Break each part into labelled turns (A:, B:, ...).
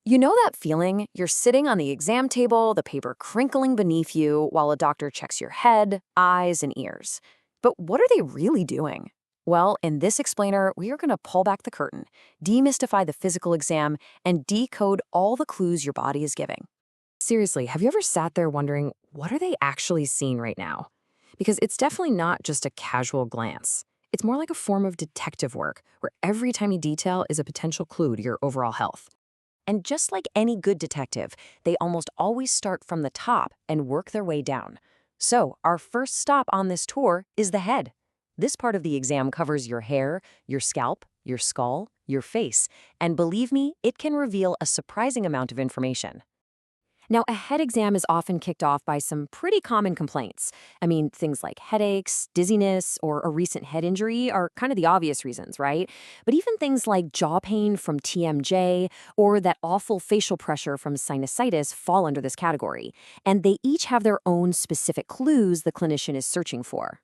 A: You know that feeling? You're sitting on the exam table, the paper crinkling beneath you, while a doctor checks your head, eyes, and ears. But what are they really doing? Well, in this explainer, we are going to pull back the curtain, demystify the physical exam, and decode all the clues your body is giving. Seriously, have you ever sat there wondering, what are they actually seeing right now? Because it's definitely not just a casual glance. It's more like a form of detective work, where every tiny detail is a potential clue to your overall health. And just like any good detective, they almost always start from the top and work their way down. So, our first stop on this tour is the head. This part of the exam covers your hair, your scalp, your skull, your face, and believe me, it can reveal a surprising amount of information. Now, a head exam is often kicked off by some pretty common complaints. I mean, things like headaches, dizziness, or a recent head injury are kind of the obvious reasons, right? But even things like jaw pain from TMJ or that awful facial pressure from sinusitis fall under this category. And they each have their own specific clues the clinician is searching for.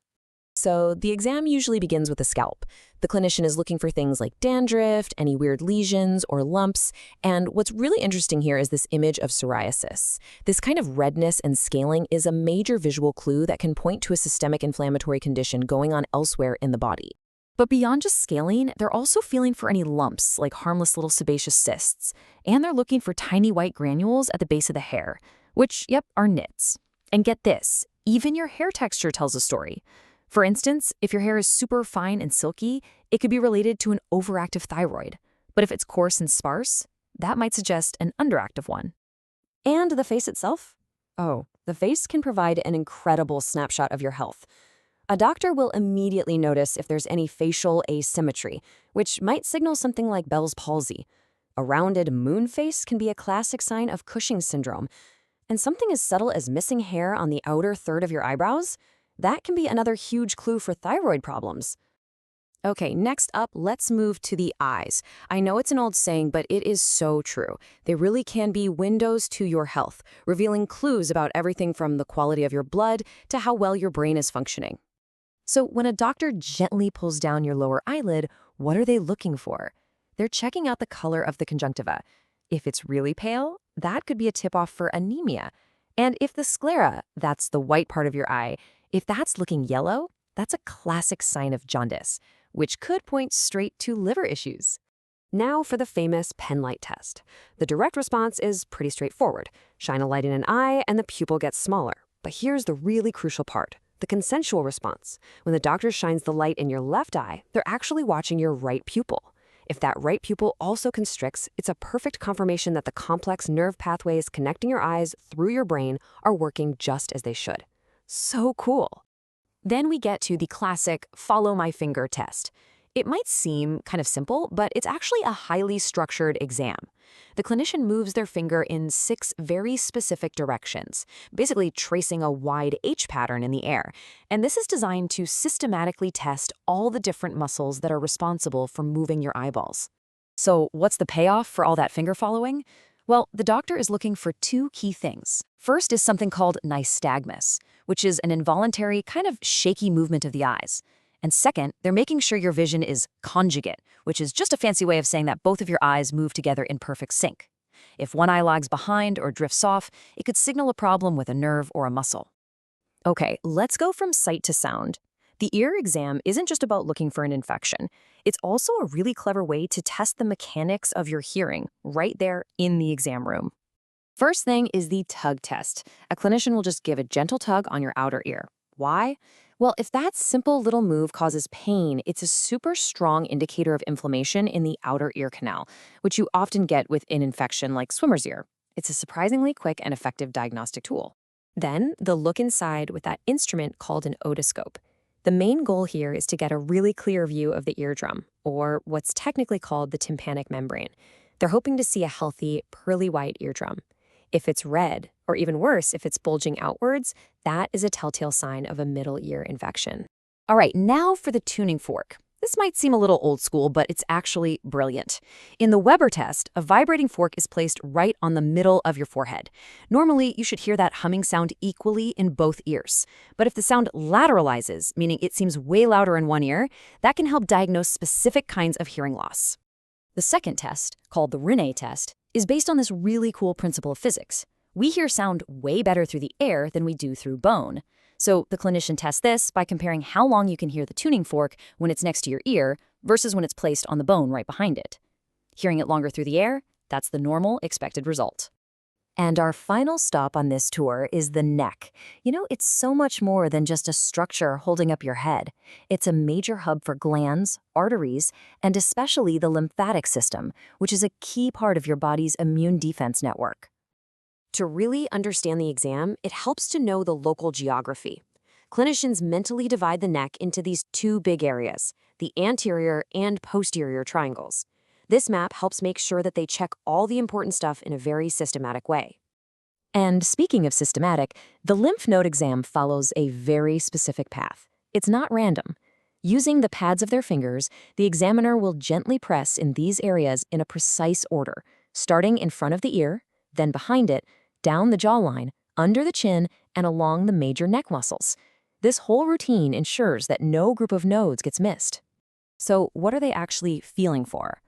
A: So the exam usually begins with the scalp. The clinician is looking for things like dandruff, any weird lesions or lumps, and what's really interesting here is this image of psoriasis. This kind of redness and scaling is a major visual clue that can point to a systemic inflammatory condition going on elsewhere in the body. But beyond just scaling, they're also feeling for any lumps, like harmless little sebaceous cysts, and they're looking for tiny white granules at the base of the hair, which, yep, are nits. And get this, even your hair texture tells a story. For instance, if your hair is super fine and silky, it could be related to an overactive thyroid. But if it's coarse and sparse, that might suggest an underactive one. And the face itself? Oh, the face can provide an incredible snapshot of your health. A doctor will immediately notice if there's any facial asymmetry, which might signal something like Bell's palsy. A rounded moon face can be a classic sign of Cushing's syndrome. And something as subtle as missing hair on the outer third of your eyebrows? That can be another huge clue for thyroid problems. Okay, next up, let's move to the eyes. I know it's an old saying, but it is so true. They really can be windows to your health, revealing clues about everything from the quality of your blood to how well your brain is functioning. So when a doctor gently pulls down your lower eyelid, what are they looking for? They're checking out the color of the conjunctiva. If it's really pale, that could be a tip-off for anemia. And if the sclera, that's the white part of your eye, if that's looking yellow, that's a classic sign of jaundice, which could point straight to liver issues. Now for the famous pen light test. The direct response is pretty straightforward. Shine a light in an eye and the pupil gets smaller. But here's the really crucial part, the consensual response. When the doctor shines the light in your left eye, they're actually watching your right pupil. If that right pupil also constricts, it's a perfect confirmation that the complex nerve pathways connecting your eyes through your brain are working just as they should. So cool. Then we get to the classic follow my finger test. It might seem kind of simple, but it's actually a highly structured exam. The clinician moves their finger in 6 very specific directions, basically tracing a wide H pattern in the air. And this is designed to systematically test all the different muscles that are responsible for moving your eyeballs. So what's the payoff for all that finger following? Well, the doctor is looking for 2 key things. First is something called nystagmus, which is an involuntary, kind of shaky movement of the eyes. And second, they're making sure your vision is conjugate, which is just a fancy way of saying that both of your eyes move together in perfect sync. If one eye lags behind or drifts off, it could signal a problem with a nerve or a muscle. Okay, let's go from sight to sound. The ear exam isn't just about looking for an infection. It's also a really clever way to test the mechanics of your hearing right there in the exam room. First thing is the tug test. A clinician will just give a gentle tug on your outer ear. Why? Well, if that simple little move causes pain, it's a super strong indicator of inflammation in the outer ear canal, which you often get with an infection like swimmer's ear. It's a surprisingly quick and effective diagnostic tool. Then, the look inside with that instrument called an otoscope. The main goal here is to get a really clear view of the eardrum, or what's technically called the tympanic membrane. They're hoping to see a healthy, pearly white eardrum. If it's red, or even worse, if it's bulging outwards, that is a telltale sign of a middle ear infection. All right, now for the tuning fork. This might seem a little old school, but it's actually brilliant. In the Weber test, a vibrating fork is placed right on the middle of your forehead. Normally, you should hear that humming sound equally in both ears. But if the sound lateralizes, meaning it seems way louder in one ear, that can help diagnose specific kinds of hearing loss. The second test, called the Rinne test, is based on this really cool principle of physics. We hear sound way better through the air than we do through bone. So the clinician tests this by comparing how long you can hear the tuning fork when it's next to your ear versus when it's placed on the bone right behind it. Hearing it longer through the air, that's the normal expected result. And our final stop on this tour is the neck. It's so much more than just a structure holding up your head. It's a major hub for glands, arteries, and especially the lymphatic system, which is a key part of your body's immune defense network. To really understand the exam, it helps to know the local geography. Clinicians mentally divide the neck into these two big areas, the anterior and posterior triangles. This map helps make sure that they check all the important stuff in a very systematic way. And speaking of systematic, the lymph node exam follows a very specific path. It's not random. Using the pads of their fingers, the examiner will gently press in these areas in a precise order, starting in front of the ear, then behind it, down the jawline, under the chin, and along the major neck muscles. This whole routine ensures that no group of nodes gets missed. So what are they actually feeling for?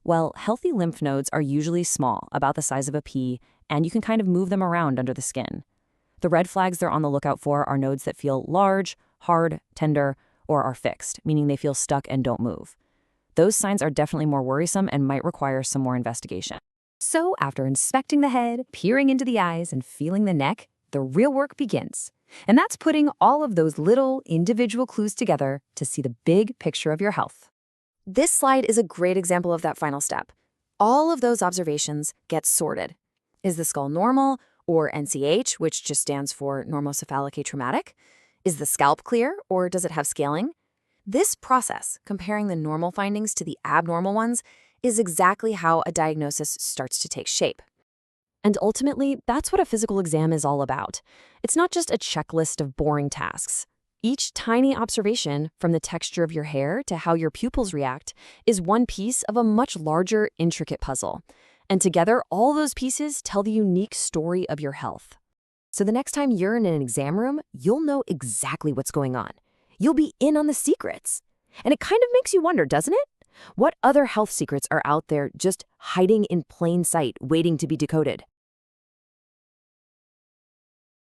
A: Well, healthy lymph nodes are usually small, about the size of a pea, and you can kind of move them around under the skin. The red flags they're on the lookout for are nodes that feel large, hard, tender, or are fixed, meaning they feel stuck and don't move. Those signs are definitely more worrisome and might require some more investigation. So after inspecting the head, peering into the eyes, and feeling the neck, the real work begins. And that's putting all of those little individual clues together to see the big picture of your health. This slide is a great example of that final step. All of those observations get sorted. Is the skull normal, or NCH, which just stands for normocephalic atraumatic? Is the scalp clear, or does it have scaling? This process, comparing the normal findings to the abnormal ones, is exactly how a diagnosis starts to take shape. And ultimately, that's what a physical exam is all about. It's not just a checklist of boring tasks. Each tiny observation, from the texture of your hair to how your pupils react, is one piece of a much larger, intricate puzzle. And together, all those pieces tell the unique story of your health. So the next time you're in an exam room, you'll know exactly what's going on. You'll be in on the secrets. And it kind of makes you wonder, doesn't it? What other health secrets are out there just hiding in plain sight, waiting to be decoded?